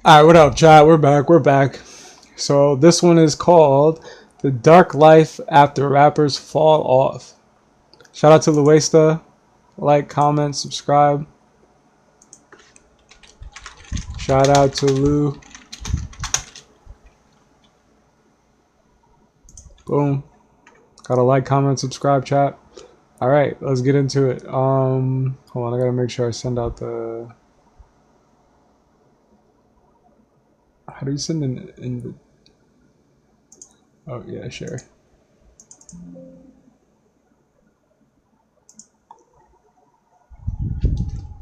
All right, what up, chat? We're back. So this one is called "The Dark Life After Rappers Fall Off." Shout out to Louaista. Like, comment, subscribe. Shout out to Lou. Boom. Gotta like, comment, subscribe, chat. All right, let's get into it. Hold on, I gotta make sure I send out the. How do you send in Oh yeah, sure.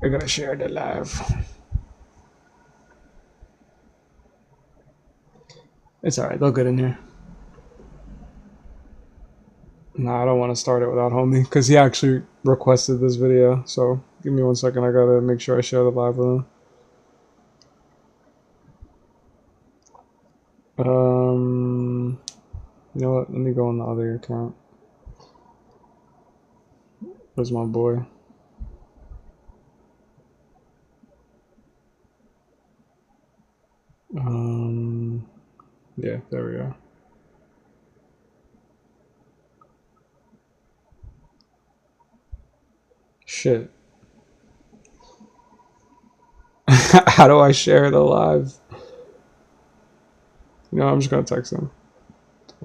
I gotta share the live. It's alright, they'll get in here. No, I don't want to start it without homie because he actually requested this video. So give me 1 second. I gotta make sure I share the live with him. You know what? Let me go on the other account. Where's my boy? Yeah, there we go. Shit. How do I share the live? You know, I'm just gonna text him.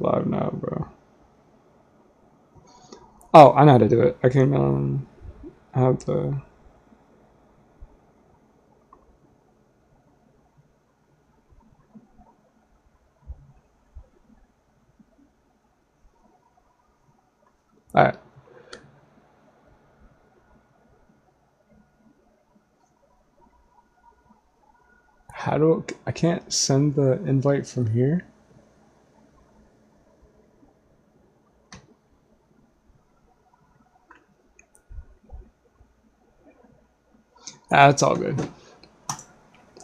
Live now, bro. Oh, I know how to do it. I can I have to. All right. How do I can't send the invite from here? That's all good.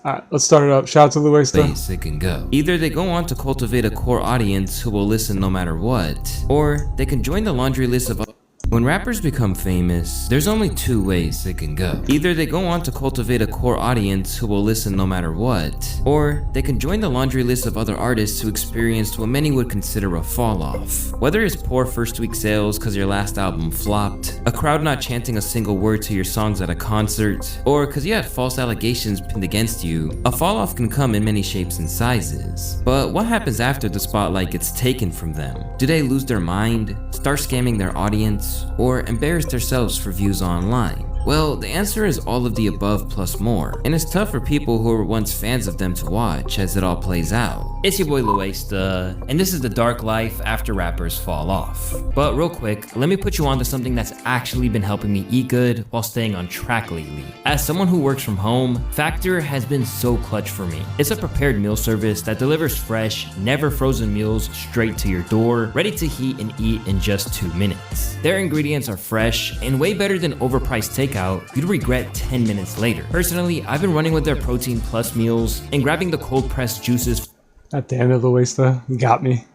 Alright, let's start it up. Shout out to Louaista. Basic and go. Either they go on to cultivate a core audience who will listen no matter what, or they can join the laundry list of. When rappers become famous, there's only two ways it can go. Either they go on to cultivate a core audience who will listen no matter what, or they can join the laundry list of other artists who experienced what many would consider a fall off. Whether it's poor first week sales cause your last album flopped, a crowd not chanting a single word to your songs at a concert, or cause you had false allegations pinned against you, a fall off can come in many shapes and sizes. But what happens after the spotlight gets taken from them? Do they lose their mind, start scamming their audience, or embarrass themselves for views online? Well, the answer is all of the above plus more, and it's tough for people who were once fans of them to watch as it all plays out. It's your boy Louaista, and this is the dark life after rappers fall off. But real quick, let me put you on to something that's actually been helping me eat good while staying on track lately. As someone who works from home, Factor has been so clutch for me. It's a prepared meal service that delivers fresh, never frozen meals straight to your door, ready to heat and eat in just 2 minutes. Their ingredients are fresh and way better than overpriced takeout you'd regret 10 minutes later. Personally, I've been running with their protein plus meals and grabbing the cold pressed juices. God damn it, Louaista. You got me.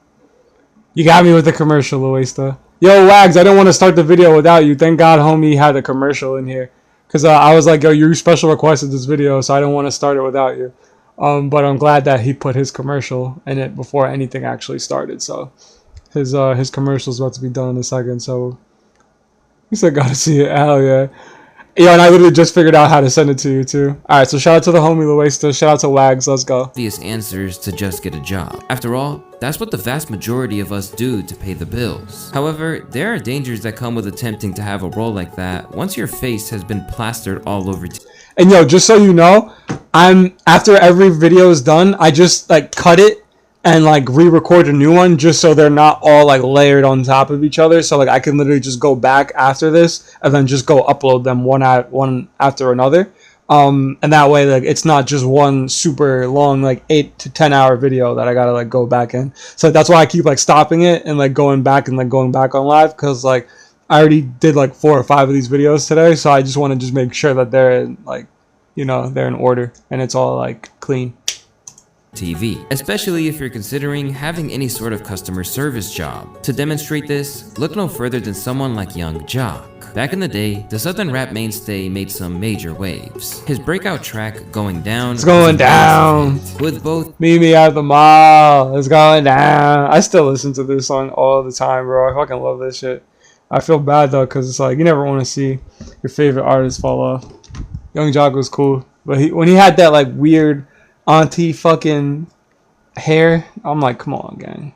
You got me with the commercial, Louaista. Yo, Wags, I didn't want to start the video without you. Thank God homie had a commercial in here. Because I was like, yo, you special requested this video, so I don't want to start it without you. But I'm glad that he put his commercial in it before anything actually started. So his commercial's about to be done in a second. So he said, gotta see it. Hell yeah. Yeah, and I literally just figured out how to send it to you too. Alright, so shout out to the homie Louaista, shout out to Wags, let's go. Obvious answers to just get a job. After all, that's what the vast majority of us do to pay the bills. However, there are dangers that come with attempting to have a role like that once your face has been plastered all over. And yo, just so you know, after every video is done, I just like cut it and like re-record a new one just so they're not all like layered on top of each other. So like I can literally just go back after this and then just go upload them one after another. And that way like it's not just one super long like 8 to 10 hour video that I gotta like go back in. So that's why I keep like stopping it and like going back and like going back on live, because like I already did like 4 or 5 of these videos today. So I just want to just make sure that they're in, like, you know, they're in order and it's all like clean. TV, especially if you're considering having any sort of customer service job. To demonstrate this, look no further than someone like Young Jock. Back in the day, the southern rap mainstay made some major waves. His breakout track, Going Down, It's going down. with both Meet me at the mall. It's going down. I still listen to this song all the time, bro. I fucking love this shit. I feel bad though, cause it's like you never want to see your favorite artist fall off. Young Jock was cool, but when he had that like weird auntie fucking hair, I'm like, come on, gang.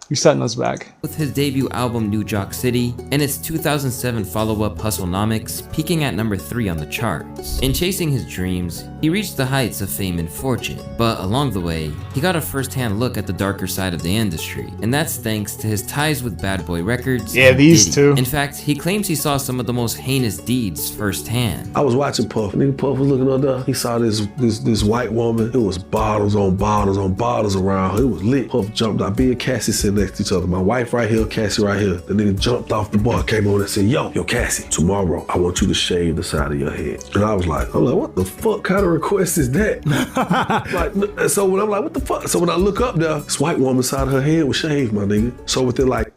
You're setting us back. with his debut album New Jock City and its 2007 follow-up Hustlenomics peaking at number 3 on the charts. In chasing his dreams, he reached the heights of fame and fortune, but along the way, he got a first-hand look at the darker side of the industry, and that's thanks to his ties with Bad Boy Records. Yeah, and these Diddy. two. In fact, he claims he saw some of the most heinous deeds firsthand. I was watching Puff. Nigga Puff was looking up there. He saw this white woman. It was bottles on bottles on bottles around her. It was lit. Puff jumped out. Me and Cassie sitting next to each other. My wife right here, Cassie right here. The nigga jumped off the bar, came over and said, yo, Cassie, tomorrow I want you to shave the side of your head. And I was like, what the fuck kind of request is that? Like, so when I'm like, what the fuck? So when I look up there, this white woman's side of her head was shaved, my nigga. So within like,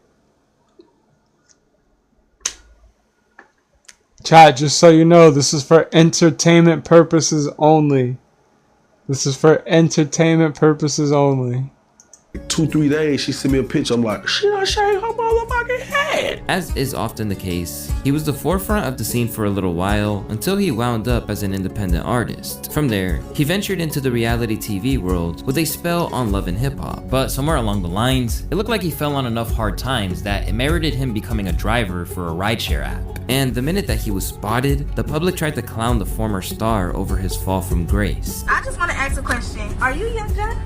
Chat, just so you know, this is for entertainment purposes only. This is for entertainment purposes only. 2-3 days, she sent me a picture. I'm like, should I shave her motherfucking head? As is often the case, he was the forefront of the scene for a little while until he wound up as an independent artist. From there, he ventured into the reality TV world with a spell on Love and Hip Hop. But somewhere along the lines, it looked like he fell on enough hard times that it merited him becoming a driver for a rideshare app. And the minute that he was spotted, the public tried to clown the former star over his fall from grace. I just want to ask a question. Are you Young Jock?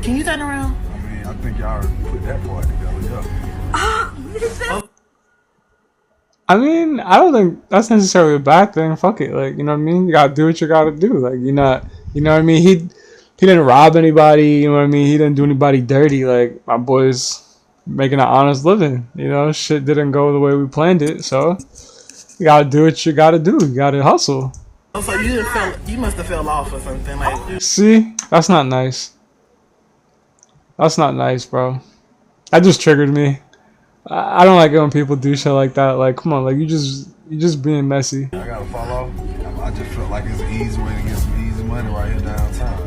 Can you turn around? I mean, I think y'all put that part together, yeah. I mean, I don't think that's necessarily a bad thing. Fuck it, like, you know what I mean? You gotta do what you gotta do. Like, you're not, you know what I mean? He didn't rob anybody. You know what I mean? He didn't do anybody dirty. Like, my boy's making an honest living. You know, shit didn't go the way we planned it. So you gotta do what you gotta do. You gotta hustle. So you must have fell off or something. Like, See, that's not nice. That's not nice, bro. That just triggered me. I don't like it when people do shit like that. Like, come on, like you just being messy. I gotta fall off. I just felt like it's an easy way to get some easy money right here downtown.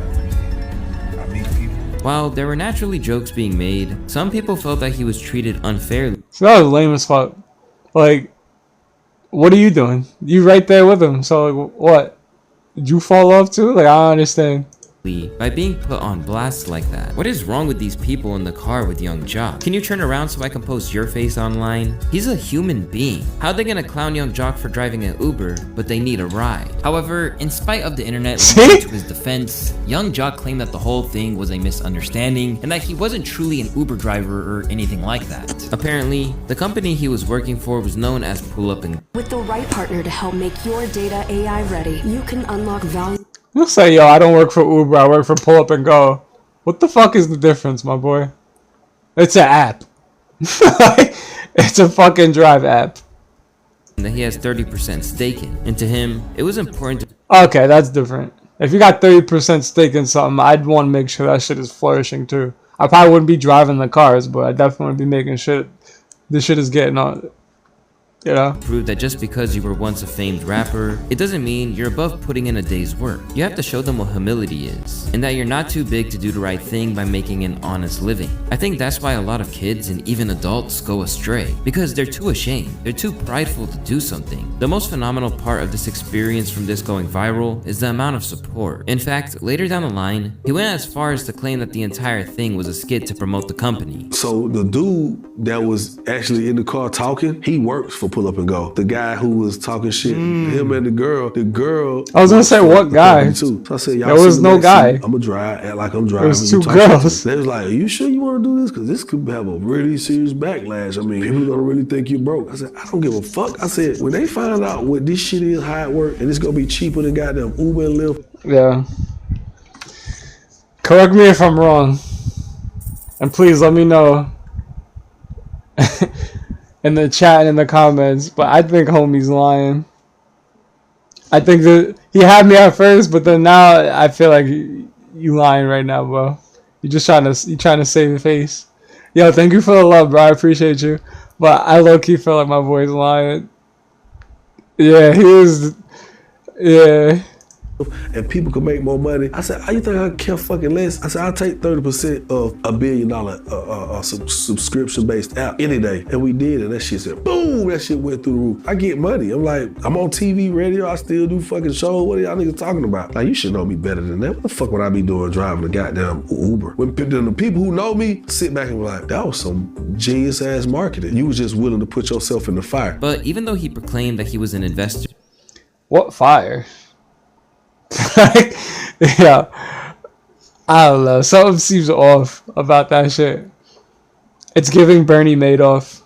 I meet people. While there were naturally jokes being made, some people felt that he was treated unfairly. So that was lame as fuck. Like, what are you doing? You right there with him. So like, what? Did you fall off too? Like, I don't understand. By being put on blast like that. What is wrong with these people in the car with Young Jock? Can you turn around so I can post your face online? He's a human being. How are they gonna clown Young Jock for driving an Uber, but they need a ride? However, in spite of the internet leading to his defense, Young Jock claimed that the whole thing was a misunderstanding and that he wasn't truly an Uber driver or anything like that. Apparently, the company he was working for was known as Pull Up and... With the right partner to help make your data AI ready, you can unlock value. You'll say, yo, I don't work for Uber, I work for Pull Up and Go. What the fuck is the difference, my boy? It's an app. It's a fucking drive app. that he has 30% stake in. And to him, it was important to... Okay, that's different. If you got 30% stake in something, I'd want to make sure that shit is flourishing too. I probably wouldn't be driving the cars, but I definitely want to be making sure this shit is getting on. You know? Prove that just because you were once a famed rapper, it doesn't mean you're above putting in a day's work. You have to show them what humility is, and that you're not too big to do the right thing by making an honest living. I think that's why a lot of kids and even adults go astray, because they're too ashamed, they're too prideful to do something. The most phenomenal part of this experience from this going viral is the amount of support. In fact, later down the line, he went as far as to claim that the entire thing was a skit to promote the company. So the dude that was actually in the car talking, he works for Pull Up and Go. The guy who was talking shit, him and the girl. I was gonna say, what guy? So I said, y'all there was no guy. I'm gonna drive, act like I'm driving. There was two girls. They was like, are you sure you want to do this? Because this could have a really serious backlash. I mean, people are gonna really think you're broke. I said, I don't give a fuck. I said, when they find out what this shit is, how it work, and it's gonna be cheaper than goddamn Uber and Lyft. Yeah. Correct me if I'm wrong. And please let me know in the chat and in the comments. But I think homie's lying. I think that he had me at first, but then now I feel like you lying right now, bro. You trying to save your face. Yo, thank you for the love, bro. I appreciate you. But I low-key feel like my boy's lying. Yeah, he was. Yeah. and people could make more money. I said, how you think I care fucking less? I said, I'll take 30% of $1 billion subscription-based app any day. And we did, and that shit said, boom, that shit went through the roof. I get money. I'm like, I'm on TV, radio, I still do fucking shows. What are y'all niggas talking about? Like, you should know me better than that. What the fuck would I be doing driving a goddamn Uber? When the people who know me sit back and be like, that was some genius-ass marketing. You was just willing to put yourself in the fire. But even though he proclaimed that he was an investor, What fire? Yeah, I don't know. Something seems off about that shit. It's giving Bernie Madoff.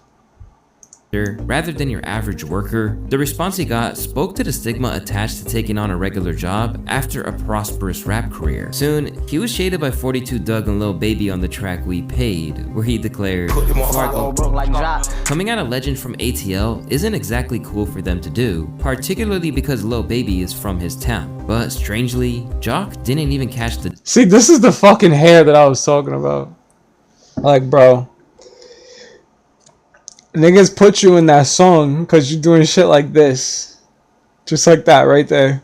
rather than your average worker, the response he got spoke to the stigma attached to taking on a regular job after a prosperous rap career. Soon, he was shaded by 42 Doug and Lil Baby on the track We Paid, where he declared, coming out a legend from ATL isn't exactly cool for them to do, particularly because Lil Baby is from his town. But strangely, Jock didn't even catch the— See, this is the fucking hair that I was talking about. Like, bro, niggas put you in that song because you're doing shit like this. Just like that, right there.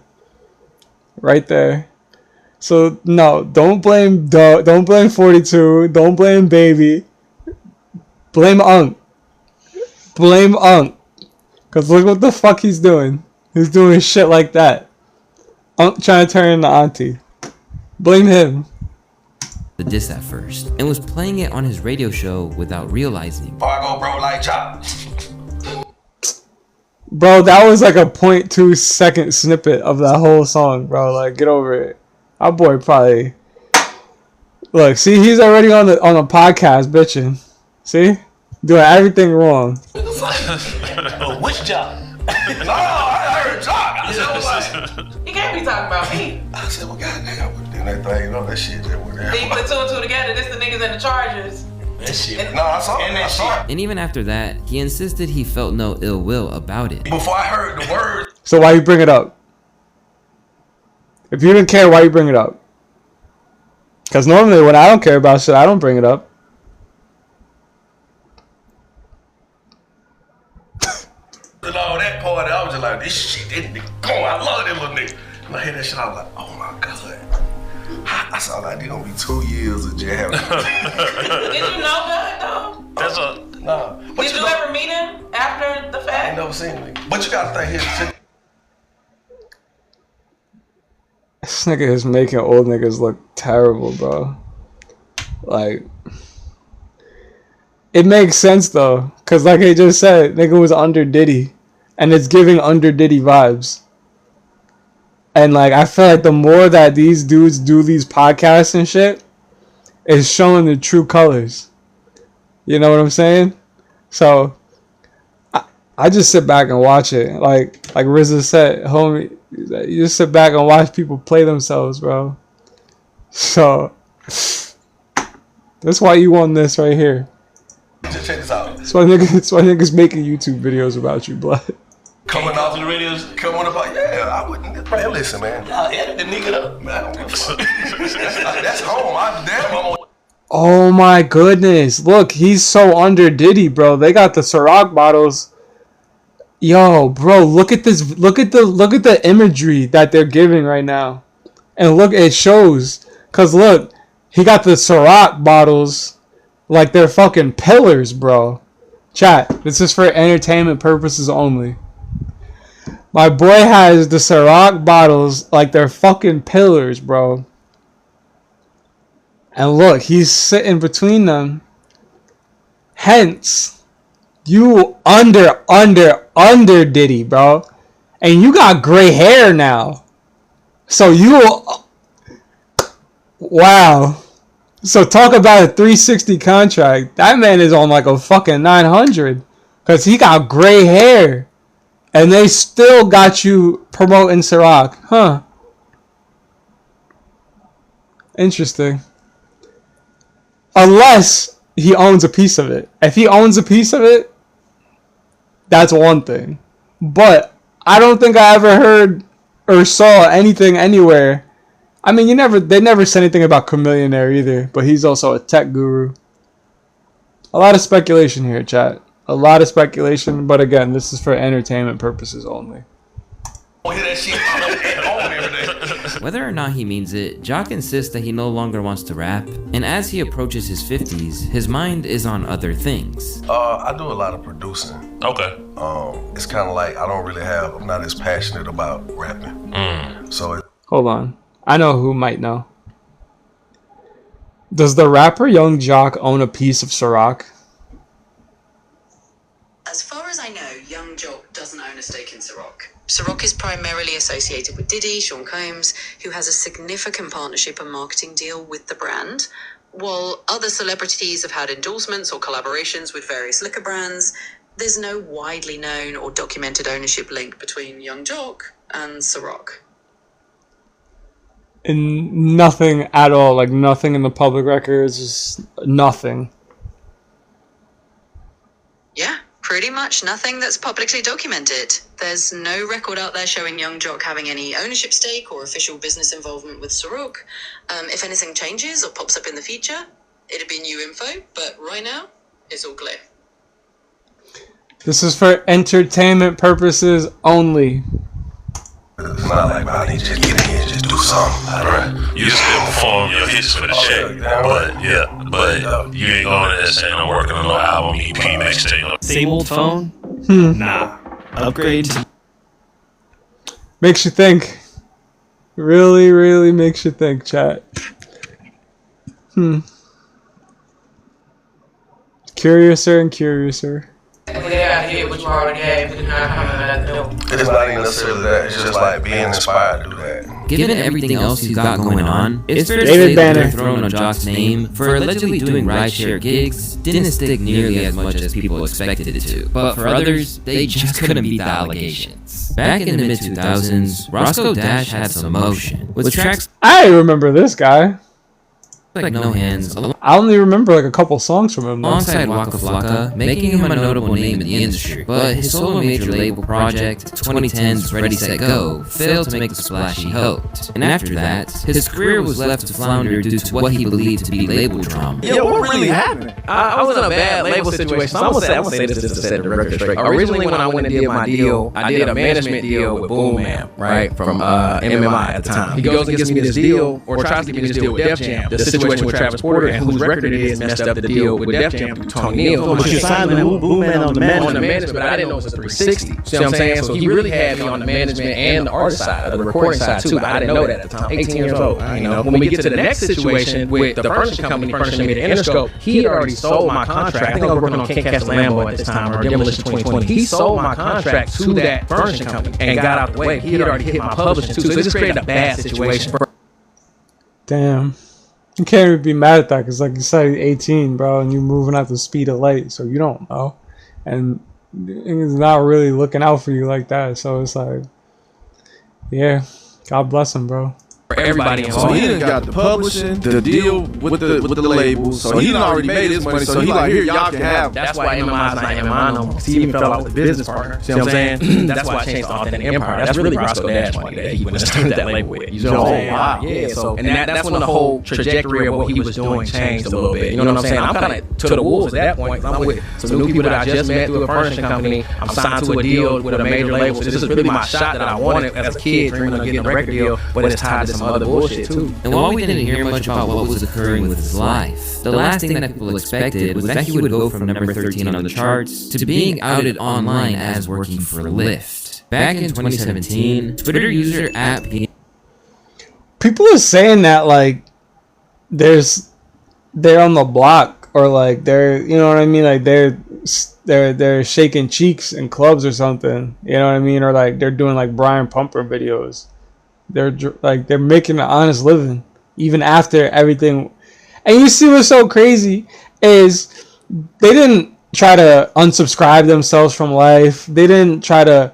Right there. So, no, don't blame Doug, don't blame 42, don't blame Baby. Blame Unk. Blame Unk. Because look what the fuck he's doing. He's doing shit like that. Unk trying to turn into Auntie. Blame him. The diss at first, and was playing it on his radio show without realizing. Bro, that was like a 0.2 second snippet of that whole song, bro. Like, get over it. Our boy probably... Look, see, he's already on the podcast bitching. See? Doing everything wrong. Which job? No, I heard Jock. I said, like, You can't be talking about me. I said, well, goddamn. Then that thing, you know, that shit just went there. Then you put two and two together. This the niggas and the Chargers. That shit. No, I saw it. I saw it. And even after that, he insisted he felt no ill will about it. Before I heard the word. So why you bring it up? If you didn't care, why you bring it up? Because normally when I don't care about shit, I don't bring it up. And all that part, I was just like, this shit, that nigga, come on, I love that little nigga. When I hear that shit, I was like, oh my God. I saw like, they gonna be 2 years of jail. Did you know that though? That's a, nah. But Did you ever meet him after the I ain't fact? never seen him. But you gotta think here, This nigga is making old niggas look terrible, bro. Like, it makes sense though, cause like I just said, nigga was under Diddy, and it's giving under Diddy vibes. And like, I feel like the more that these dudes do these podcasts and shit, it's showing the true colors. You know what I'm saying? So, I just sit back and watch it. Like RZA said, homie, you just sit back and watch people play themselves, bro. So, that's why you on this right here. just check this out. That's why niggas making YouTube videos about you, blood. Coming off the radios, coming up, yeah, I wouldn't. Man, listen, man. Y'all edit the nigga up. Man, I don't give a fuck. That's home. I'm Oh my goodness. Look, he's so under Diddy, bro. They got the Ciroc bottles. Yo, bro, look at this. Look at the imagery that they're giving right now. And look, it shows. Cause look, he got the Ciroc bottles like they're fucking pillars, bro. Chat, this is for entertainment purposes only. My boy has the Ciroc bottles like they're fucking pillars, bro. And look, he's sitting between them. Hence, you under Diddy, bro. And you got gray hair now. So you... Wow. So talk about a 360 contract. That man is on like a fucking 900. Because he got gray hair. And they still got you promoting Ciroc. Huh. Interesting. Unless he owns a piece of it. If he owns a piece of it, that's one thing. But I don't think I ever heard or saw anything anywhere. I mean, they never said anything about Chamillionaire either. But he's also a tech guru. A lot of speculation here, chat. A lot of speculation, but again, this is for entertainment purposes only. I hear that shit at home every day. Whether or not he means it, Jock insists that he no longer wants to rap, and as he approaches his 50s, his mind is on other things. I do a lot of producing. Okay. It's kind of like I'm not as passionate about rapping. So Hold on. I know who might know. Does the rapper Young Jock own a piece of Ciroc? As far as I know, Young Jock doesn't own a stake in Ciroc. Ciroc is primarily associated with Diddy, Sean Combs, who has a significant partnership and marketing deal with the brand, while other celebrities have had endorsements or collaborations with various liquor brands. There's no widely known or documented ownership link between Young Jock and Ciroc. And nothing at all, like nothing in the public records, just nothing. Yeah, pretty much nothing that's publicly documented. There's no record out there showing Young Jock having any ownership stake or official business involvement with Ciroc. If anything changes or pops up in the future, it'd be new info, but right now, it's all clear. This is for entertainment purposes only. it's not like I need to just get in here and just do something. Right. You still perform your hits for the check, but you ain't going to say I'm working on no album, EP, mixtape. Same old phone? Nah. Upgrade to... Makes you think. Really, really makes you think, chat. Curiouser and curiouser. It's not even necessarily that. It's just like being inspired to do that. Given everything else he's got going on, it's fair to say that their throwing on Jock's name for allegedly doing rideshare gigs didn't stick nearly as much as people expected it to. But for others, they just couldn't beat the allegations. Back in the mid-2000s, Roscoe Dash had some motion, with tracks I remember this guy. like No Hands, I only remember like a couple songs from him. alongside Waka Flocka, making him a notable name in the industry. But his solo major label project, 2010's Ready Set Go, failed to make the splash he hoped. And after that, his career was left to flounder due to what he believed to be label drama. Yo, what really happened? I was in a bad label situation. So I'm gonna say this just to set the record straight. Originally, when I went and did my deal, I did a management deal with Boom Man, right, from MMI at the time. He goes and gets me this deal, or tries to get me this deal with Def Jam. The situation with Travis Porter and whose record it is messed up the deal with Def Jam through Tony Neal. But you signed Boom Man on the management, but I didn't know it was a 360. See what I'm saying? So he really had me on the management and the artist side, the recording side too. But I didn't know that at the time. 18 years old. You know, when we get to the next situation with the furnishing company furnishing me the Interscope, he had already sold my contract. I think I was working on Can't Catch the Lambo at this time, or Demolition 2020. He sold my contract to that furnishing company and got out the way. He had already hit my publishing too. So it just created a bad situation. Damn. You can't even be mad at that because, like you said, you're 18, bro, and you're moving at the speed of light, so you don't know. And he's not really looking out for you like that, so it's like, yeah, God bless him, bro. Everybody involved. So he done got the publishing, the deal with the labels. So he done already made his money. So he like, here, y'all can have. That's why MMI's not MMI no more. He even fell out with the business partner. See what I'm saying? That's why I changed to Authentic Empire. That's really Roscoe Dash money that he went and started that label with. You know what I'm saying? Wow. Yeah. So and that's when the whole trajectory of what he was doing changed a little bit. You know what I'm saying? I'm kind of to the wolves at that point. I'm with some new people that I just met through a furnishing company. I'm signed to a deal with a major label. So this is really my shot that I wanted as a kid, dreaming of getting a record deal, but it's tied to some other bullshit too. And while we didn't hear much about what was occurring with his life, the last thing that people expected was that he would go from number 13 on the charts to being outed online as working for Lyft. Back in 2017, Twitter user People are saying that like they're on the block, or like they're, you know what I mean, like they're shaking cheeks in clubs or something, you know what I mean, or like they're doing like Brian Pumper videos. They're making an honest living even after everything. And you see what's so crazy is they didn't try to unsubscribe themselves from life. They didn't try to,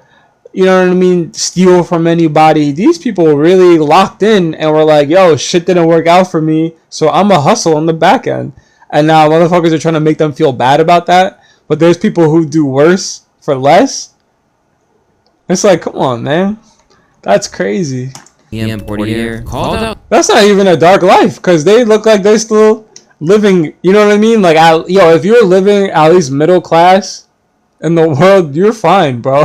you know what I mean, steal from anybody. These people were really locked in and were like, yo, shit didn't work out for me, so I'm a hustle on the back end. And now motherfuckers are trying to make them feel bad about that. But there's people who do worse for less. It's like, come on, man. That's crazy. Portier called out. That's not even a dark life, because they look like they're still living, you know what I mean? Like, if you're living at least middle class, in the world, you're fine, bro.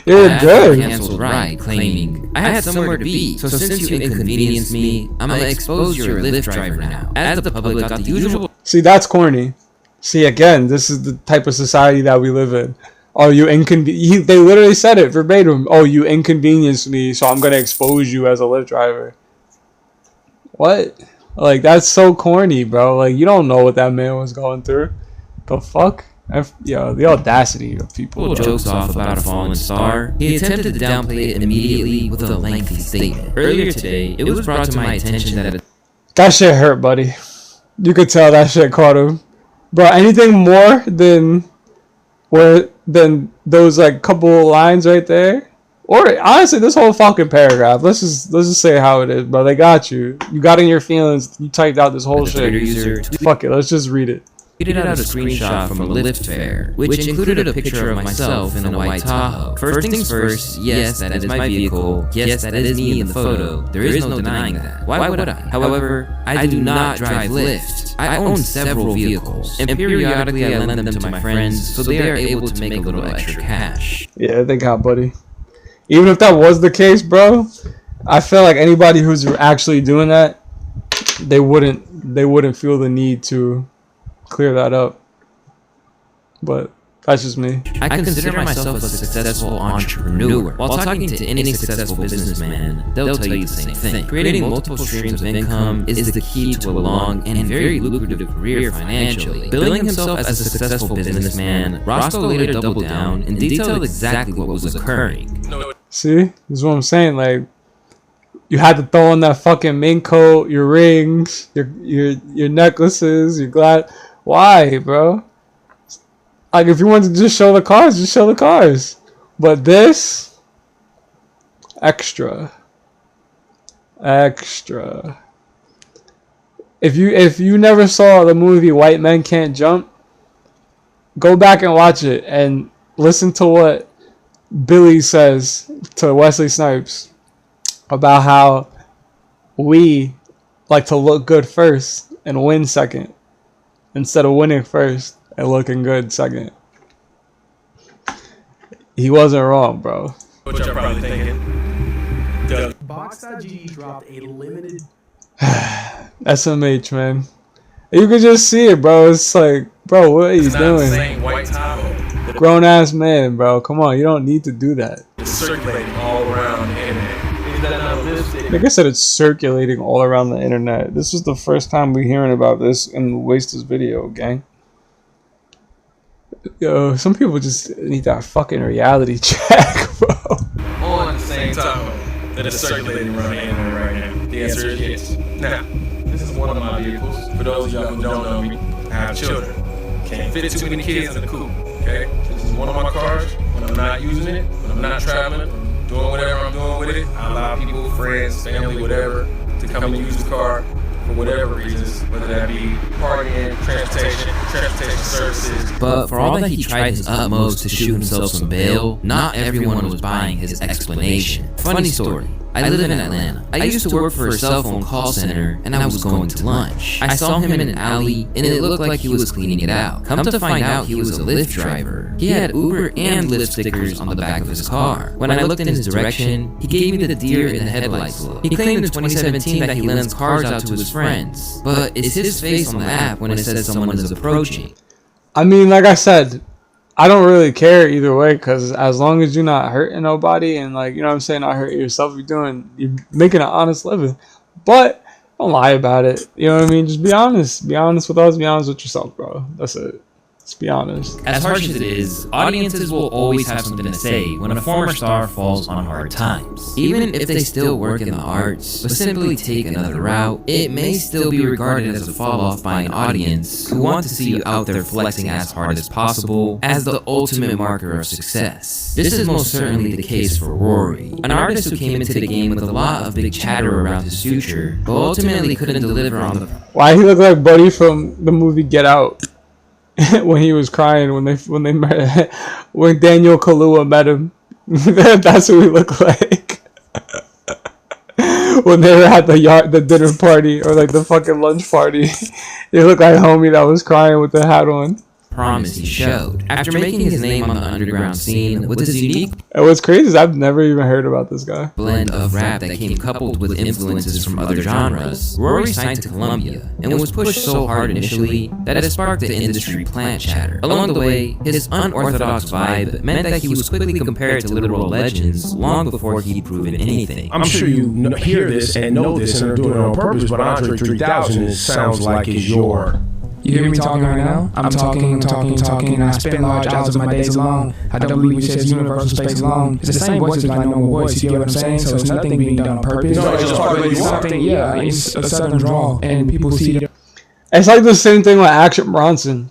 You're I good. canceled ride, claiming I had somewhere to be. So since you inconvenienced me, I'm gonna expose you're a Lyft driver now. As the public got the usual. See, that's corny. See, again, this is the type of society that we live in. Oh, you they literally said it verbatim. Oh, you inconvenienced me, so I'm gonna expose you as a Lyft driver. What? Like, that's so corny, bro. Like, you don't know what that man was going through. The fuck? Yeah, the audacity of people. Jokes off about a fallen star. He attempted to downplay it immediately with a lengthy statement. Earlier today, it was brought to my attention that shit hurt, buddy. You could tell that shit caught him. Bro, anything more than those like couple lines right there? Or honestly, this whole fucking paragraph. Let's just say how it is, bro. They got you. You got in your feelings. You typed out this whole shit. Fuck it. Let's just read it. Tweeted out a screenshot from a Lyft fare, which included a picture of myself in a white Tahoe. First things first, yes, that is my vehicle. Yes, that is me in the photo. There is no denying that. Why would I? However, I do not drive Lyft. I own several vehicles, and periodically I lend them to my friends so they are able to make a little extra cash. Yeah, they got, buddy. Even if that was the case, bro, I feel like anybody who's actually doing that, they wouldn't feel the need to clear that up. But that's just me. I consider myself a successful entrepreneur. While talking to any successful businessman, they'll tell you the same thing. Creating multiple streams of income is the key to a long and very lucrative career financially. Billing himself as a successful businessman, Roscoe later doubled down and detailed exactly what was occurring. See? This is what I'm saying. Like, you had to throw on that fucking mink coat, your rings, your necklaces, your glass. Why, bro? Like, if you want to just show the cars, just show the cars. But this, extra. If you never saw the movie White Men Can't Jump, go back and watch it and listen to what Billy says to Wesley Snipes about how we like to look good first and win second, instead of winning first and looking good second. He wasn't wrong, bro. What y'all probably thinking? Box.g dropped a limited SMH, man. You can just see it, bro. It's like, bro, what are you doing? White Tahoe. Grown ass man, bro. Come on, you don't need to do that. It's circulating all around the internet. Is that not lipstick? Like I said, it's circulating all around the internet. This is the first time we're hearing about this in Louaista's video, gang. Yo, some people just need that fucking reality check, bro. On the same Tahoe that is circulating around the internet right now. The answer is yes. Now, this is one of my vehicles. For those of y'all who don't know me, I have children. Can't fit too many kids in the coupe, okay? This is one of my cars. When I'm not using it, when I'm not traveling, doing whatever I'm doing with it, I allow people, friends, family, whatever, to come and use the car for whatever reasons, whether that be partying, transportation services. But for all that he tried his utmost to shoot himself some bail, not everyone was buying his explanation. Funny story. I live in Atlanta. I used to work for a cell phone call center, and I was going to lunch. I saw him in an alley, and it looked like he was cleaning it out. Come to find out, he was a Lyft driver. He had Uber and Lyft stickers on the back of his car. When I looked in his direction, he gave me the deer in the headlights look. He claimed in 2017 that he lends cars out to his friends, but it's his face on the app when it says someone is approaching. I mean, like I said, I don't really care either way, because as long as you're not hurting nobody and, like, you know what I'm saying, not hurting yourself, you're making an honest living. But don't lie about it. You know what I mean? Just be honest. Be honest with us. Be honest with yourself, bro. That's it. Let's be honest. As harsh as it is, audiences will always have something to say when a former star falls on hard times. Even if they still work in the arts, but simply take another route, it may still be regarded as a fall-off by an audience who want to see you out there flexing as hard as possible as the ultimate marker of success. This is most certainly the case for Rory, an artist who came into the game with a lot of big chatter around his future, but ultimately couldn't deliver on the... Why he look like Buddy from the movie Get Out? When he was crying when they met, when Daniel Kaluuya met him. That's who he looked like. When they were at the dinner party, or like the fucking lunch party. He looked like homie that was crying with the hat on. promise he showed. After making his name on the underground scene with his unique What's crazy is I've never even heard about this guy. blend of rap that came coupled with influences from other genres, Rory signed to Columbia and was pushed so hard initially that it sparked the industry plant chatter. Along the way, his unorthodox vibe meant that he was quickly compared to literal legends long before he'd proven anything. I'm sure you hear this and know this and are doing it on purpose, but Andre 3000 sounds like it's your... You hear me talking right now? I'm talking, and I spend large hours of my days alone. I don't believe it says universal space alone. It's the same voice as my normal voice, you get what I'm saying? So it's nothing being done on purpose. No, it's just part of who you are. Yeah, it's a southern drawl, and people see it. It's like the same thing with Action Bronson.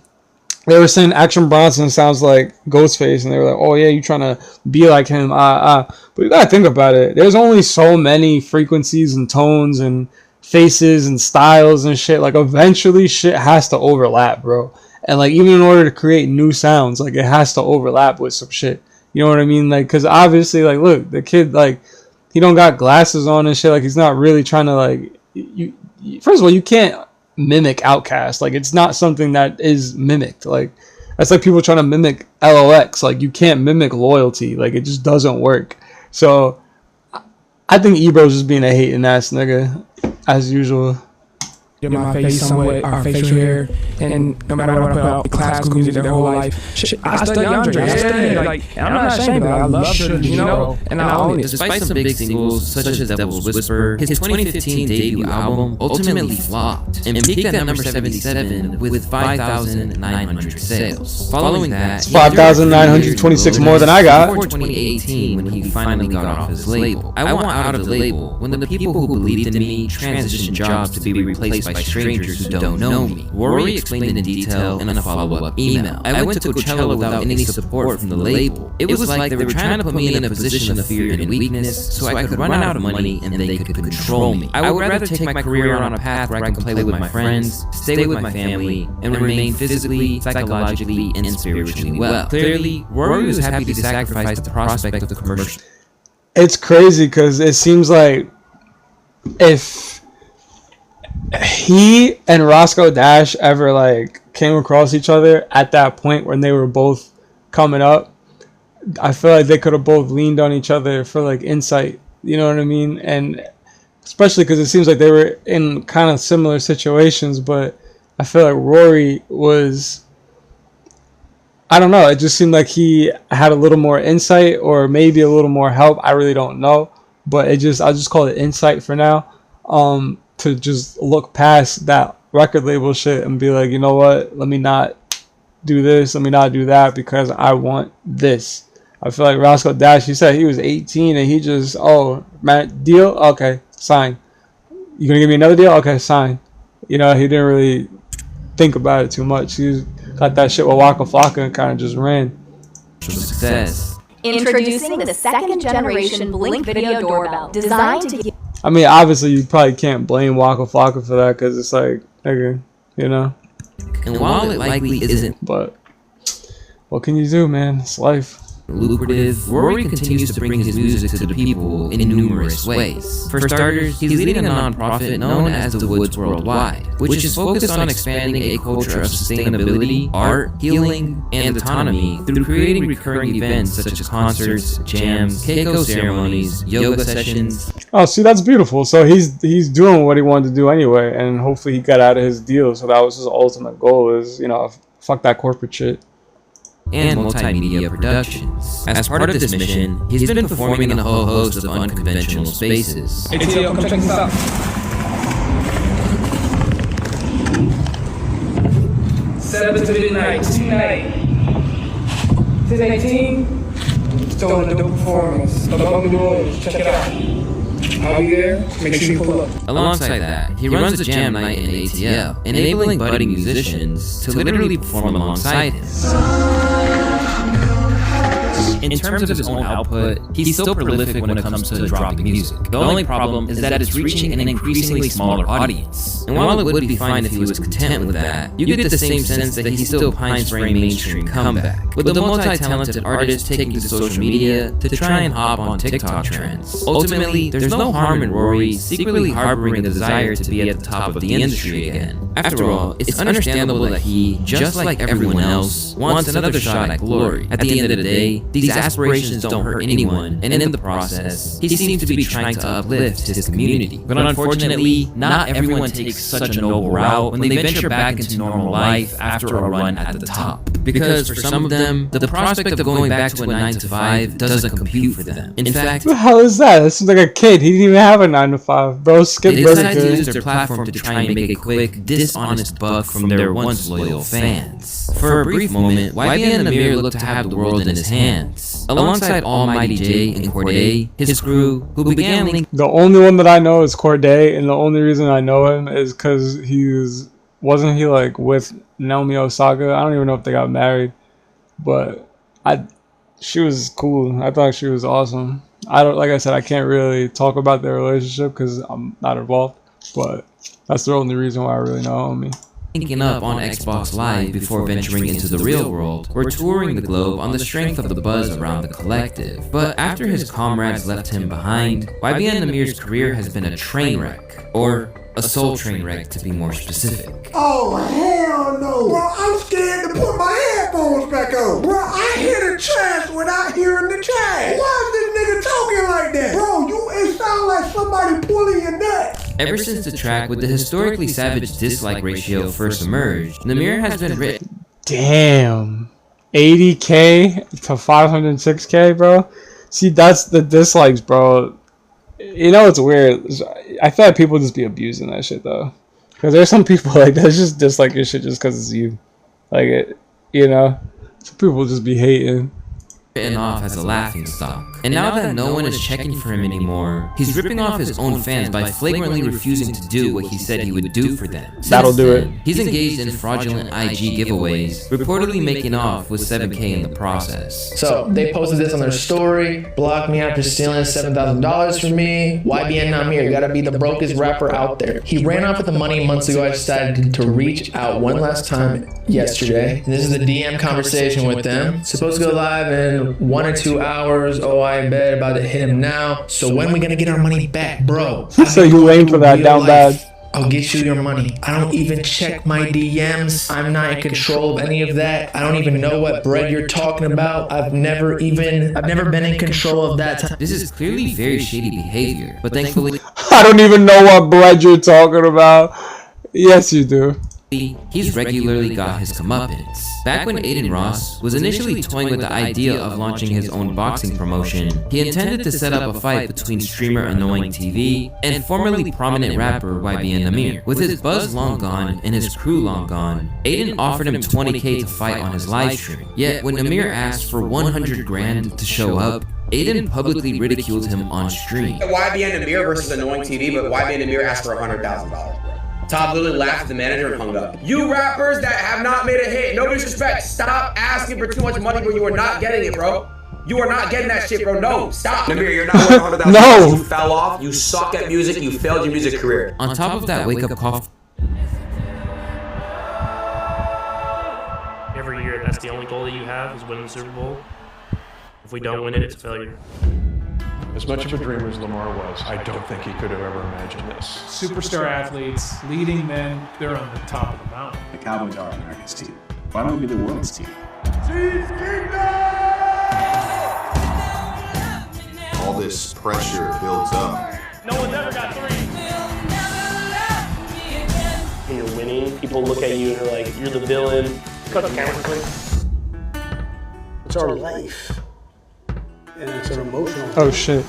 They were saying Action Bronson sounds like Ghostface, and they were like, oh yeah, you trying to be like him, But you gotta think about it. There's only so many frequencies and tones and faces and styles and shit. Like eventually shit has to overlap, bro. And like even in order to create new sounds, like it has to overlap with some shit. You know what I mean? Like, cause obviously, like, look, the kid, like, he don't got glasses on and shit. Like, he's not really trying to like. First of all, you can't mimic Outkast. Like, it's not something that is mimicked. Like, that's like people trying to mimic LOX. Like, you can't mimic loyalty. Like, it just doesn't work. So, I think Ebro's just being a hating ass nigga, as usual. My face somewhat, our facial hair, and no matter what I put out, classical music their whole life. Shit, I study Andre, like, and I'm not ashamed of it. I love Sugar, you know, and I own it. Despite some big singles such as Devil's Whisper, his 2015 debut album ultimately flopped and peaked at number 77 with 5,900 sales. Following that, 5,926 more than I got. Before 2018, when he finally got off his label, I want out of the label when the people who believed in me transitioned jobs to be replaced by strangers who don't know me. Rory explained in detail in a follow-up email. I went to Coachella without any support from the label. It was like they were trying to put me in a position of fear and weakness so I could run out of money and they could control me. I would rather take my career on a path where I can play with my friends, stay with my family, and remain physically, psychologically, and spiritually well. Clearly, Rory was happy to sacrifice the prospect of the commercial. It's crazy because it seems like if he and Roscoe Dash ever like came across each other at that point when they were both coming up, I feel like they could have both leaned on each other for like insight, you know what I mean? And especially because it seems like they were in kind of similar situations, but I feel like Rory was, I don't know, it just seemed like he had a little more insight or maybe a little more help. I really don't know, but I'll just call it insight for now. To just look past that record label shit and be like, you know what, let me not do this, let me not do that because I want this. I feel like Roscoe Dash, he said he was 18 and he just, oh, man, deal? Okay, sign. You gonna give me another deal? Okay, sign. You know, he didn't really think about it too much. He got that shit with Waka Flocka and kind of just ran. Success. Introducing the second generation Blink Video Doorbell, designed to give... I mean, obviously, you probably can't blame Waka Flocka for that because it's like, nigga, you know? And while it likely isn't, but what can you do, man? It's life. Lucrative, Rory continues to bring his music to the people in numerous ways. For starters, he's leading a non-profit known as The Woods Worldwide, which is focused on expanding a culture of sustainability, art, healing, and autonomy through creating recurring events such as concerts, jams, keiko ceremonies, yoga sessions. Oh, see, that's beautiful. So he's doing what he wanted to do anyway, and hopefully he got out of his deal. So that was his ultimate goal is, you know, fuck that corporate shit. And multimedia productions. As part of this mission, he's been performing in a whole host of unconventional spaces. Hey, Tio, come check this out. 7 to midnight, tonight. 10:18. Still a dope performance. Above the doors, check it out. I'll be there. Make sure you pull up. Alongside that, he runs a jam night in ATL, enabling budding musicians to literally perform alongside him. In terms of his own output, he's still prolific when it comes to dropping music. The only problem is that it's reaching an increasingly smaller audience. And while it would be fine if he was content with that, you get the same sense that he still pines for a mainstream comeback, with the multi-talented artist taking to social media to try and hop on TikTok trends. Ultimately, there's no harm in Rory secretly harboring a desire to be at the top of the industry again. After all, it's understandable that he, just like everyone else, wants another shot at glory. At the end of the day, these aspirations don't hurt anyone, and in the process, he seems to be trying to uplift his community. But unfortunately, not everyone takes such a noble route when they venture back into normal life after a run at the top. Because for some of them, the prospect of going back to a 9-to-5 doesn't compute for them. In fact, what the hell is that? This is like a kid. He didn't even have a 9-to-5, bro. Skip they Burger decided to King. use their platform to try and make a quick, dishonest buck from their once loyal fans. For a brief moment, YBN and Amir looked to have the world in his hands. Alongside Almighty J and Corday, his crew, who began linking. The only one that I know is Corday, and the only reason I know him is because wasn't he like with Naomi Osaka? I don't even know if they got married, but she was cool. I thought she was awesome. Like I said, I can't really talk about their relationship because I'm not involved, but that's the only reason why I really know homie. Linking up on Xbox Live before venturing into the real world, or touring the globe on the strength of the buzz around the collective. But after his comrades left him behind, YBN Amir's career has been a train wreck, or a soul train wreck to be more specific. Oh, hell no. Bro, I'm scared to put my headphones back on. Bro, I hear the trash without hearing the trash. Why is this nigga talking like that? Bro, it sound like somebody pulling your nuts. Ever since the track with the historically savage dislike ratio first emerged, Namir has been written. Damn. 80K to 506K, bro. See, that's the dislikes, bro. You know, it's weird. I feel like people just be abusing that shit, though. Because there's some people like that just dislike your shit just because it's you. Like, it, you know? Some people just be hating. Written off as a laughing stock. And now that no one is checking for him anymore, he's ripping off his own fans by flagrantly refusing to do what he said he would do for them. That'll do it. He's engaged in fraudulent IG giveaways, reportedly making off with 7K in the process. So they posted this on their story, blocked me after stealing $7,000 from me. YBN Namir, gotta be the brokest rapper out there. He ran off with the money months ago. I decided to reach out one last time yesterday. And this is the DM conversation with them. Supposed to go live in 1 or 2 hours. Oh, I bet about to hit him now. So when we gonna get our money back, bro? So you lame for that down bad. I'll get you your money. I don't even check my DMs. I'm not in control of any of that. I don't even know what bread you're talking about. I've never been in control of that. This is clearly very shady behavior, but thankfully, I don't even know what bread you're talking about. Yes, you do. He's regularly got his comeuppance. Back when Aiden Ross was initially toying with the idea of launching his own boxing promotion, he intended to set up a fight between streamer Annoying TV and formerly prominent rapper YBN Amir. With his buzz long gone and his crew long gone, Aiden offered him 20K to fight on his live stream. Yet when Amir asked for 100 grand to show up, Aiden publicly ridiculed him on stream. YBN Amir versus Annoying TV, but YBN Amir asked for $100,000. Todd literally laughed at the manager and hung up. You rappers that have not made a hit, no disrespect, stop asking for too much money, bro. You are not getting it, bro. You are not getting that shit, bro. No, stop. Namir, you're not worth $100,000. No. You fell off. You suck at music. You failed your music career. On top of that wake-up call. Every year, that's the only goal that you have is winning the Super Bowl. If we don't win it, it's a failure. As much of a dreamer as Lamar was, I don't think he could have ever imagined this. Superstar athletes, leading men, they're on the top of the mountain. The Cowboys are America's team. Why don't we be the world's team? All this pressure builds up. No one's ever got 3. When you're winning, people look at you and they're like, you're the villain. Cut the camera, please. It's our life. And it's an emotional. Oh shit.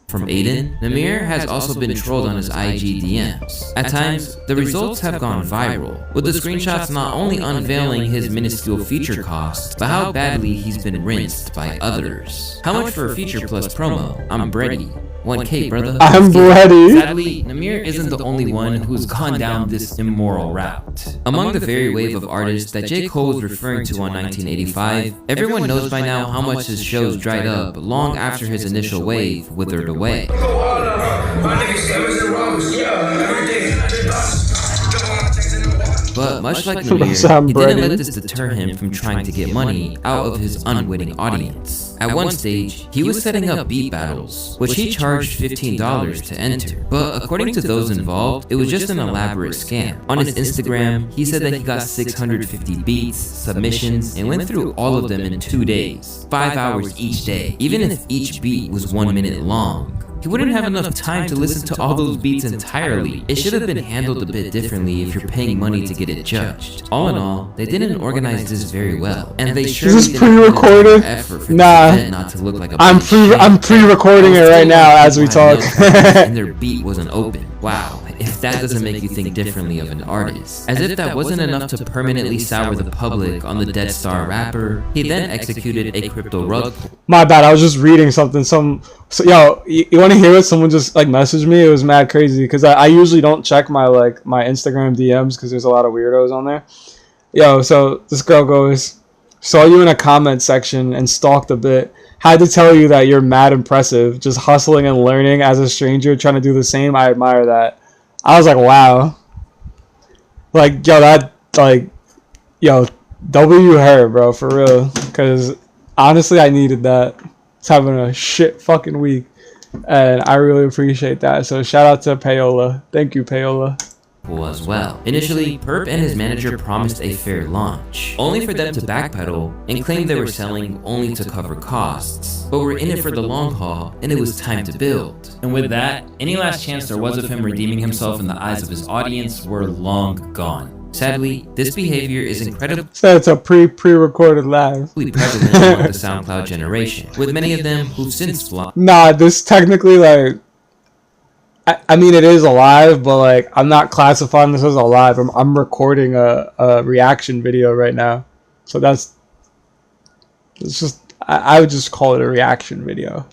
From Aiden, Namir has also been trolled on his IG DMs. At times, the results have gone viral, with the screenshots not only unveiling his minuscule feature cost, but how badly he's been rinsed by others. How much for a feature plus promo? I'm Brady. 1K, brother. I'm ready. Sadly, Namir isn't the only one who's gone down this immoral route. Among the very wave of artists that J. Cole was referring to on 1985, everyone knows by now how much his shows dried up long after his initial wave withered away. But much like Namir, he didn't let this deter him from trying to get money out of his unwitting audience. At one stage, he was setting up beat battles, which he charged $15 to enter. But according to those involved, it was just an elaborate scam. On his Instagram, he said that he got 650 beats, submissions, and went through all of them in 2 days, 5 hours each day. Even if each beat was 1 minute long, he wouldn't have enough time to listen to all those beats entirely. It should have been handled a bit differently if you're paying money to get it judged. All in all, they didn't organize this very well, and they surely Is this pre-recorded? Nah, not to look like a I'm pre-recording it right now as we talk. And their beat wasn't open. Wow, if that doesn't make you think differently of an artist. As if that wasn't enough to permanently sour the public on the Dead Star rapper, he then executed a crypto rug pull. My bad, I was just reading something. Yo, you want to hear it? Someone just like messaged me. It was mad crazy because I usually don't check my Instagram DMs because there's a lot of weirdos on there. Yo, so this girl goes, saw you in a comment section and stalked a bit. Had to tell you that you're mad impressive. Just hustling and learning as a stranger, trying to do the same. I admire that. I was like, wow. Like, yo, W her, bro, for real. Because honestly, I needed that. It's having a shit fucking week. And I really appreciate that. So shout out to Paola. Thank you, Paola. As well. Initially, Perp and his manager promised a fair launch, only for them to backpedal and claim they were selling only to cover costs, but were in it for the long haul and it was time to build. And with that, any last chance there was of him redeeming himself in the eyes of his audience were long gone. Sadly, this behavior is incredibly it's a pre-recorded live. Prevalent among the SoundCloud generation, with many of them who've since flopped. Nah, this technically I mean, it is alive, but I'm not classifying this as alive. I'm recording a reaction video right now, so I would just call it a reaction video.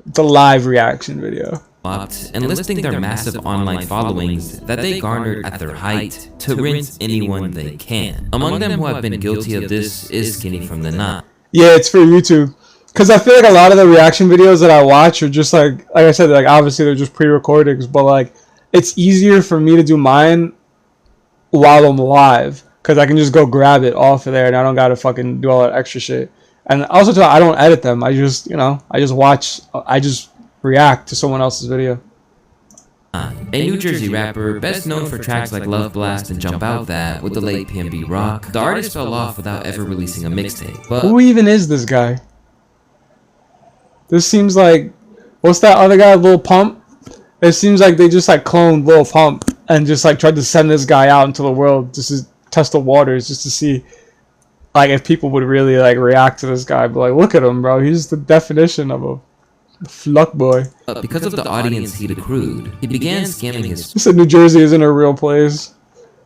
It's a live reaction video. And listing their massive online followings that they garnered at their height to rinse anyone they can. Among them who have been guilty of this is Skinny from the Knot. Yeah, it's for YouTube. Because I feel like a lot of the reaction videos that I watch are just like I said, obviously they're just pre-recordings, but it's easier for me to do mine while I'm live because I can just go grab it off of there and I don't gotta fucking do all that extra shit. And also too, I don't edit them. I just react to someone else's video. A New Jersey rapper, best known for tracks like Love Blast and Jump Out That with the late PNB Rock, the artist fell off without ever releasing a mixtape. But who even is this guy? This seems like, what's that other guy, Lil Pump? It seems like they just cloned Lil Pump and just tried to send this guy out into the world just to test the waters, just to see if people would really react to this guy. But look at him, bro. He's the definition of a fluck boy. Because of the audience he'd accrued, he began scamming his. He said New Jersey isn't a real place.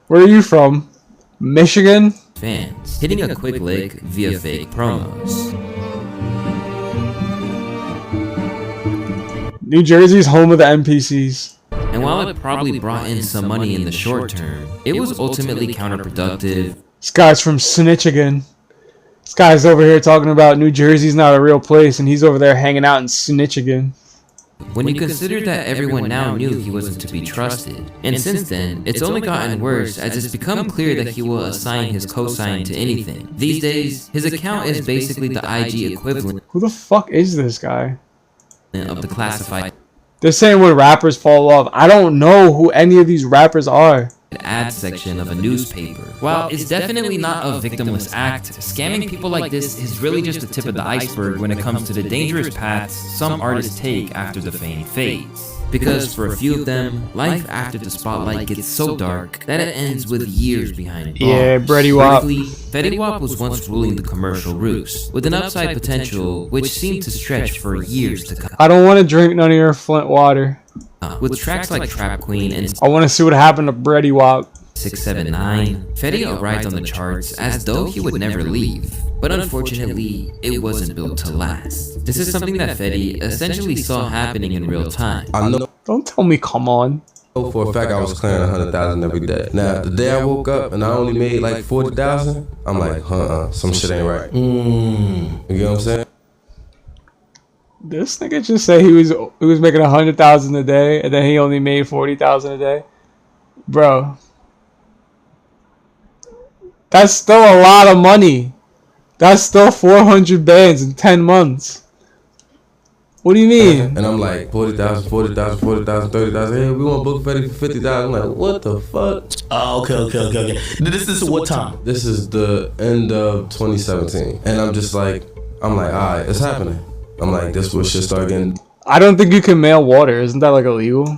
Where are you from? Michigan? Fans, hitting a quick lick via fake promos. New Jersey's home of the NPCs. And while it probably brought in some money in the short term, it was ultimately counterproductive. This guy's from Snitchigan. This guy's over here talking about New Jersey's not a real place, and he's over there hanging out in Snitchigan. When you consider that everyone now knew he wasn't to be trusted. And since then, it's only gotten worse as it's become clear that he will assign his cosign to anything. These days, his account is basically the IG equivalent. Who the fuck is this guy? Of the classified. They're saying when rappers fall off. I don't know who any of these rappers are. Ad section of a newspaper. While it's definitely not a victimless act, scamming people like this is really just the tip of the iceberg when it comes to the dangerous paths some artists take after the fame fades. Because for a few of them, life after the spotlight gets so dark that it ends with years behind bars. Yeah, Brady Wap. Fetty Wap was once ruling the commercial roost, with an upside potential which seemed to stretch for years to come. I don't want to drink none of your Flint water. With tracks like Trap Queen and I want to see what happened to Brady Wap. 679, Fetty arrived on the charts as though he would never leave. But unfortunately, it wasn't built to last. This is something that Fetty essentially saw happening in real time. I know. Don't tell me, come on. For a fact, I was clearing 100,000 every day. Now, the day I woke up and I only made like 40,000, I'm like, some shit ain't right. You get what I'm saying? This nigga just said he was making 100,000 a day, and then he only made 40,000 a day, bro. That's still a lot of money. That's still 400 bands in 10 months. What do you mean? And I'm like, 40,000, 40,000, 40,000, 30,000. Hey, we want to book Fetty for 50,000. I'm like, what the fuck? Oh, okay. This is what time? This is the end of 2017. And I'm just like, all right, it's happening. I'm like, this will shit start getting. I don't think you can mail water. Isn't that like illegal?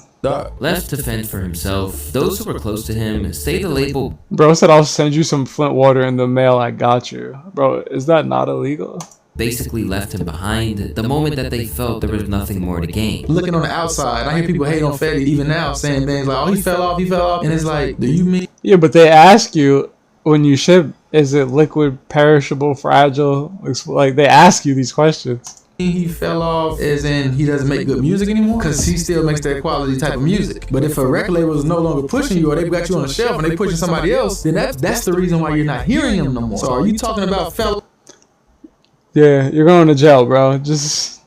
Left to fend for himself, those who were close to him say the label. Bro said, I'll send you some Flint water in the mail. I got you. Bro, is that not illegal? Basically left him behind the moment that they felt there was nothing more to gain. Looking on the outside, I hear people hate on Fetty even now, saying things like, oh, he fell off. And it's like, do you mean? Yeah, but they ask you when you ship, is it liquid, perishable, fragile? Like, they ask you these questions. He fell off as in he doesn't make good music anymore, because he still makes that quality type of music. But if a record label is no longer pushing you, or they've got you on a shelf and they pushing somebody else, then that's the reason why you're not hearing him no more. So are you talking about fell? Yeah, you're going to jail, bro. Just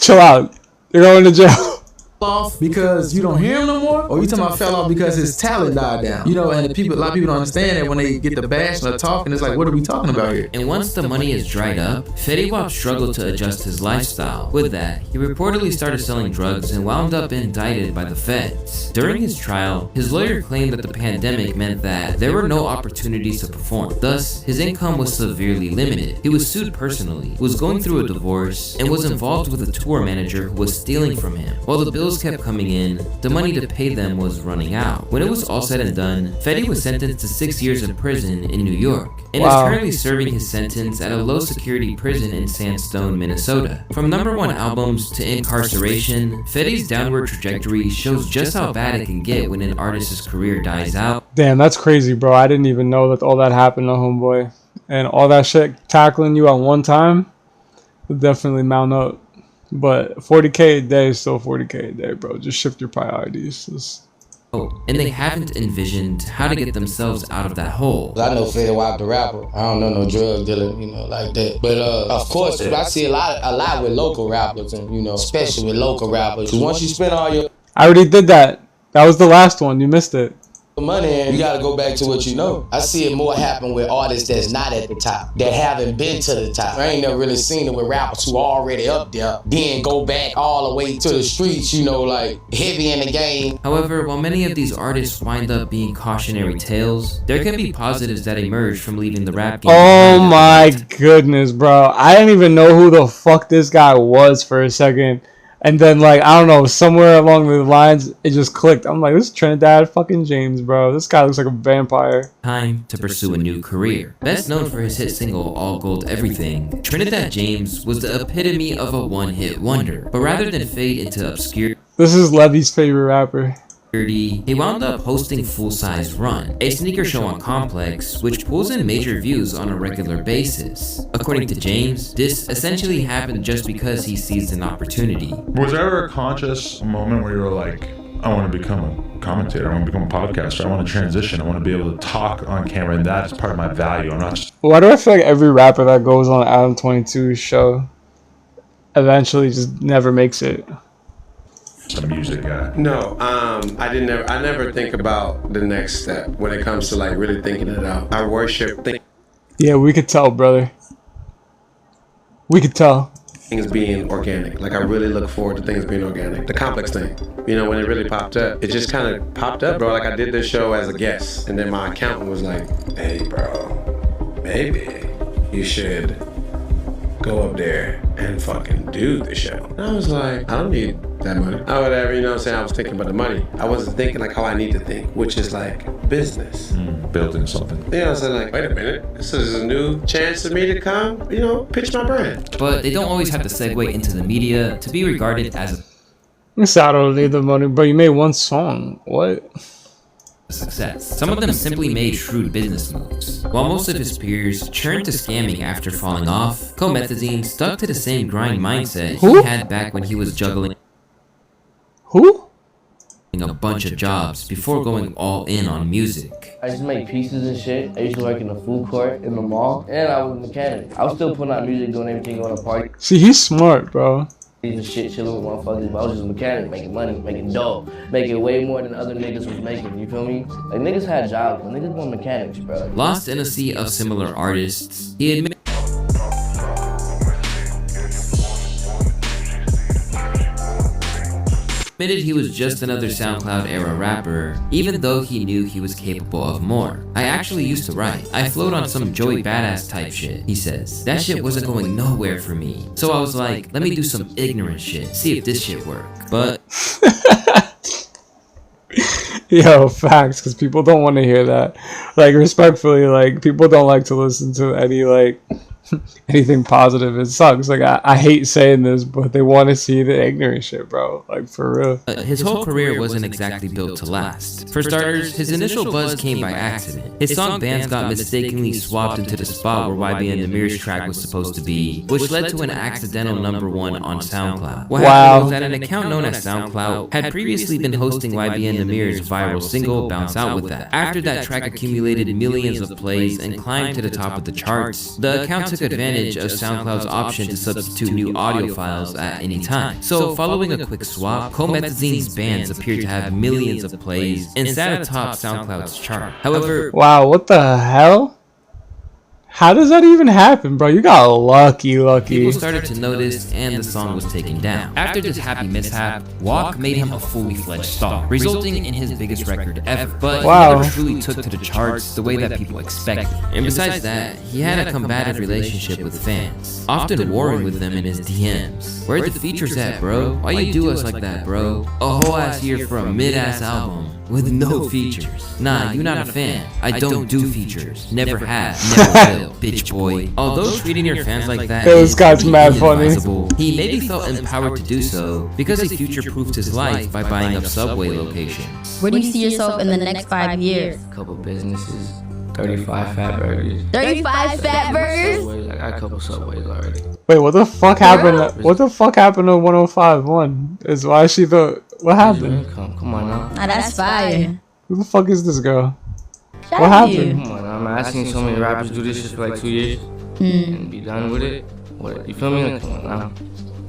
chill out. You're going to jail. Off because you don't hear him no more, or you talking about fell off because his talent died down? You know, and a lot of people don't understand that when they get the bash and the talking, it's like, what are we talking about here? And once the money is dried up, Fetty Wap struggled to adjust his lifestyle. With that, he reportedly started selling drugs and wound up indicted by the feds. During his trial, his lawyer claimed that the pandemic meant that there were no opportunities to perform. Thus, his income was severely limited. He was sued personally, was going through a divorce, and was involved with a tour manager who was stealing from him. While the bills kept coming in, the money to pay them was running out. When it was all said and done, Fetty was sentenced to 6 years in prison in New York, and is currently serving his sentence at a low-security prison in Sandstone, Minnesota. From #1 albums to incarceration, Fetty's downward trajectory shows just how bad it can get when an artist's career dies out. Damn, that's crazy, bro. I didn't even know that all that happened to Homeboy. And all that shit tackling you at one time would definitely mount up. But 40K a day is still 40K a day, bro. Just shift your priorities. And they haven't envisioned how to get themselves out of that hole. I know Fetty Wap the rapper. I don't know no drug dealer, like that. But of course, I see a lot with local rappers, and especially with local rappers. Once you spend all your, I already did that. That was the last one. You missed it. Money, and you gotta go back to what you know. I see it more happen with artists that's not at the top, that haven't been to the top. I ain't never really seen it with rappers who are already up there, then go back all the way to the streets, like heavy in the game. However, while many of these artists wind up being cautionary tales, there can be positives that emerge from leaving the rap game. Oh my goodness, bro. I didn't even know who the fuck this guy was for a second. And then, I don't know, somewhere along the lines, it just clicked. I'm like, this is Trinidad fucking James, bro. This guy looks like a vampire. Time to pursue a new career. Best known for his hit single, All Gold Everything, Trinidad James was the epitome of a one-hit wonder. But rather than fade into obscurity, this is Levy's favorite rapper. He wound up hosting Full Size Run, a sneaker show on Complex, which pulls in major views on a regular basis. According to James, this essentially happened just because he seized an opportunity. Was there ever a conscious moment where you were like, I want to become a commentator, I want to become a podcaster, I want to transition, I want to be able to talk on camera, and that's part of my value. I'm not just... Why do I feel like every rapper that goes on Adam 22's show eventually just never makes it? A music guy. No, I never think about the next step when it comes to really thinking it out. I worship Yeah, we could tell, brother. We could tell. Things being organic. I really look forward to things being organic. The Complex thing, when it really popped up, it just kind of popped up, bro. I did this show as a guest, and then my accountant was like, "Hey, bro, maybe you should go up there and fucking do the show." And I was like, I don't need that money. Or whatever, you know what I'm saying? I was thinking about the money. I wasn't thinking how I need to think, which is business. Building something. You know what I'm saying? Wait a minute. This is a new chance for me to come, pitch my brand. But they don't always have to segue into the media to be regarded as I don't need the money, bro. You made one song. What? success. Some of them simply made shrewd business moves. While most of his peers turned to scamming after falling off, Comethazine stuck to the same grind mindset he had back when he was juggling a bunch of jobs before going all in on music. I used to make pizzas and shit. I used to work in the food court in the mall, and I was a mechanic. I was still putting out music, doing everything, going to party. See, he's smart, bro. And shit, chilling with motherfuckers, but I was just a mechanic, making money, making dough, making way more than other niggas was making, you feel me? Like, niggas had jobs, but niggas weren't mechanics, bro. Lost in a sea of similar artists, he admitted he was just another SoundCloud era rapper, even though he knew he was capable of more. I actually used to write. I flowed on some Joey Badass type shit, he says. That shit wasn't going nowhere for me. So I was like, let me do some ignorant shit, see if this shit work. But yo, facts, because people don't want to hear that. Like, respectfully, like, people don't like to listen to any, like, anything positive. It sucks. Like, I hate saying this, but they want to see the ignorant shit, bro. Like, for real. His whole career wasn't exactly built to last. For starters, his initial buzz came by accident. His song Bands got mistakenly swapped into the spot where YBN Amir's track was supposed to be, which led to an accidental #1 on SoundCloud. What happened was that an account known as SoundCloud had previously been hosting YBN Amir's viral single Bounce Out With That. After that track accumulated millions of plays and climbed to the top of the charts, the account took advantage of SoundCloud's option to substitute new audio files at any time. So following a quick swap, Comethazine's bands appeared to have millions of plays and sat atop SoundCloud's chart. However, wow, what the hell? How does that even happen, bro? You got lucky. People started to notice, and the song was taken down. After this happy mishap, Walk made him a fully fledged star, resulting in his biggest record ever. But he never truly took to the charts the way that people expected. And besides that, he had a combative relationship with fans, often warring with them in his DMs. Where the features at, bro? Why you do us like that, bro? A whole ass year for a mid-ass album with no features. Nah, you not a fan. I don't do features. Never have. Never will, bitch boy. Although treating your fans like that this guy's mad funny. He maybe felt empowered to do so because he future-proofed his life by buying up Subway locations. Where do you see yourself in the next 5 years? A couple businesses, 35 fat burgers. 35 fat burgers? I got a couple Subways already. Wait, what the fuck happened? What the fuck happened to 105.1? Is why she the what happened? Come on now. Nah, that's fire. Who the fuck is this girl? Shout what out to happened? you. Come on now, man. I seen so many rappers do this shit for like 2 years and be done with it. What? You feel me? Like, come on now.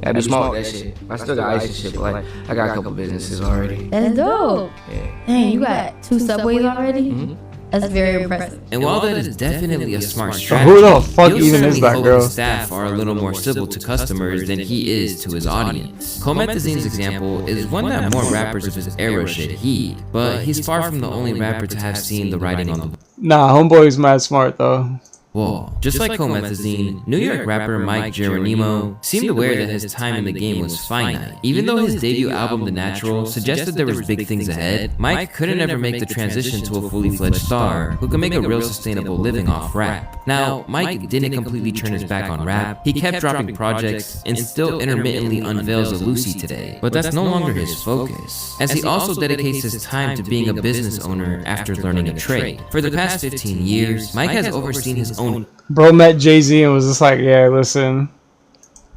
Gotta be smart with that shit. I still got ice and shit, but like I got a couple businesses already. That's dope. Yeah. Dang, you got 2 Subways already? That's very impressive. And while that is definitely a smart strategy, who the fuck you'll even is certainly that hope girl? his staff are a little more civil to customers than he is to his audience. Comethazine's example is one that more rappers of his era should heed, but he's far from the only rapper to have seen the writing on the Nah, homeboy's mad smart though. wall. Just like Comethazine, New York rapper Mike Geronimo seemed aware that his time in the game was finite. Even though his debut album The Natural suggested there was big things ahead, Mike couldn't ever make the transition to a fully fledged star who could make a real sustainable living off rap. Now, Mike didn't completely turn his back on rap. He kept dropping projects and still intermittently unveils a Lucy today, but that's no longer his focus, as he also dedicates his time to being a business owner after learning a trade. For the past 15 years, Mike has overseen his own Bro met Jay-Z and was just like, yeah, listen.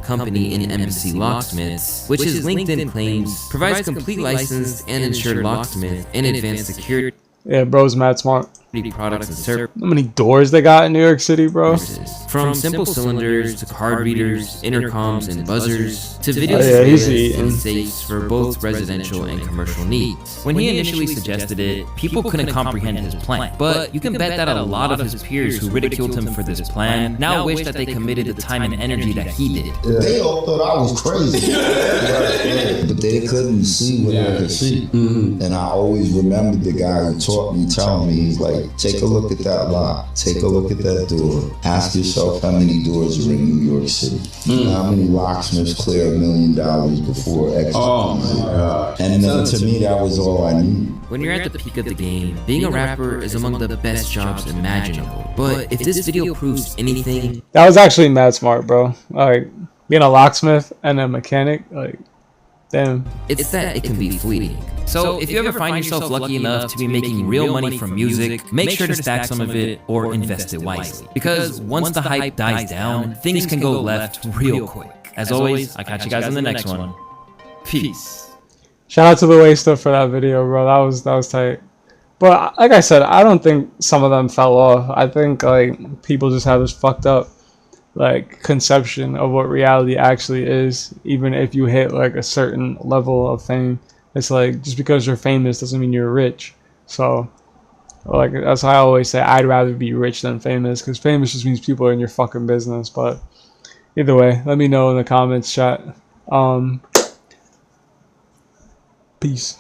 company in MC Locksmiths, which his LinkedIn claims provides complete licensed and insured locksmith and advanced security Yeah, bro's mad smart. products and services. How many doors they got in New York City, bro? From simple cylinders to card readers, intercoms and buzzers, to video easy. and safes for both residential and commercial needs. When he initially suggested it, people couldn't comprehend his plan. But you can bet that a lot of his peers who ridiculed him for this plan now wish that they committed the time and energy that he did. They all thought I was crazy, but they couldn't see what I could see. And I always remembered the guy who taught me, telling me, he's like, take a look at that lock, take a look at that door. Ask yourself how many doors are in New York City. How many locksmiths clear $1 million before exit? Oh my God. And then to me, that was all I knew. When you're at the peak of the game, being a rapper is among the best jobs imaginable. But if this video proves anything, That was actually mad smart, bro. Like, being a locksmith and a mechanic, like, Damn. It's that it can be fleeting. So if you ever find yourself lucky enough to be making real money from music, make sure to stack some of it or invest it wisely. Because once the hype dies down, things can go left real quick. As always, I'll catch you guys in the next one. Peace. Shout out to Louaista for that video, bro. That was tight. But like I said, I don't think some of them fell off. I think like people just have this fucked up like conception of what reality actually is. Even if you hit like a certain level of fame, it's like just because you're famous doesn't mean you're rich. So like that's why I always say I'd rather be rich than famous, because famous just means people are in your fucking business. But either way, let me know in the comments, chat. Peace.